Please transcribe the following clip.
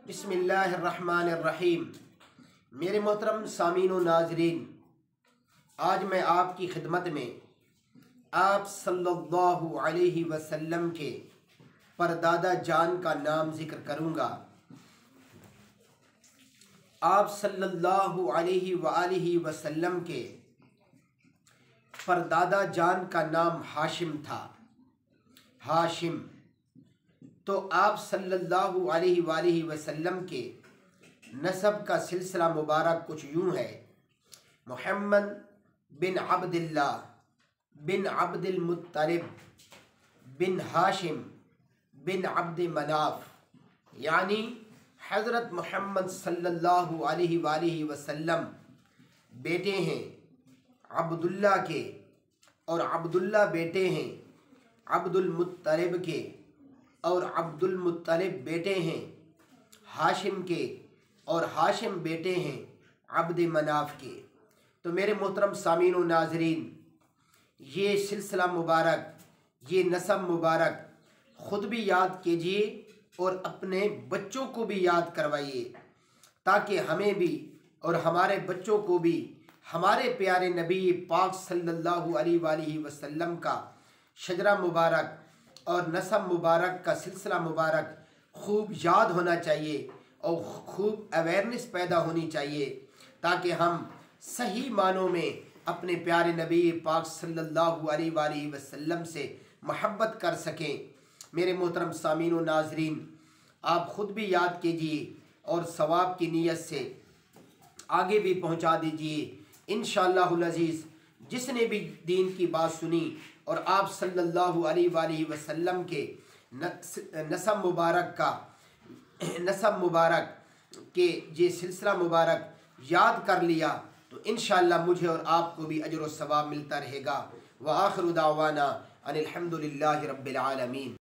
बिस्मिल्लाहिर्रहमानिर्रहीम। मेरे मोहतरम सामीन व नाज़रीन, आज मैं आपकी खिदमत में आप सल्लल्लाहु अलैहि वसल्लम के परदादा जान का नाम ज़िक्र करूँगा। आप सल्लल्लाहु अलैहि वसल्लम के परदादा जान का नाम हाशिम था। हाशिम तो आप सल्लल्लाहु अलैहि वसल्लम के नसब का सिलसिला मुबारक कुछ यूँ है। मुहम्मद बिन अब्दुल्लाह बिन अब्दुल मुत्तलिब बिन हाशिम बिन अब्द मनाफ, यानी हज़रत मुहम्मद सल्लल्लाहु अलैहि वसल्लम बेटे हैं अब्दुल्ला के, और अब्दुल्ला बेटे हैं अब्दुल मुत्तलिब के, और अब्दुल मुत्तलिब बेटे हैं हाशिम के, और हाशिम बेटे हैं अब्द मनाफ के। तो मेरे मोहतरम सामीन व नाज़रीन, ये सिलसिला मुबारक, ये नसब मुबारक ख़ुद भी याद कीजिए और अपने बच्चों को भी याद करवाइए, ताकि हमें भी और हमारे बच्चों को भी हमारे प्यारे नबी पाक सल्लल्लाहु अलैहि वसल्लम का शजरा मुबारक और नसब मुबारक का सिलसिला मुबारक खूब याद होना चाहिए और खूब अवेयरनेस पैदा होनी चाहिए, ताकि हम सही मानों में अपने प्यारे नबी पाक सल्लल्लाहु अलैहि वसल्लम से मोहब्बत कर सकें। मेरे मोहतरम सामीन व नाज़रीन, आप ख़ुद भी याद कीजिए और सवाब की नीयत से आगे भी पहुंचा दीजिए। इंशाअल्लाहुल अज़ीज़, जिसने भी दीन की बात सुनी और आप सल्लल्लाहु अलैहि वसल्लम के नसब मुबारक के ये सिलसिला मुबारक याद कर लिया, तो इंशाअल्लाह मुझे और आपको भी अजर व सवाब मिलता रहेगा। व आखिरु दावाना अनिल हम्दुलिल्लाहि रब्बिल आलमीन।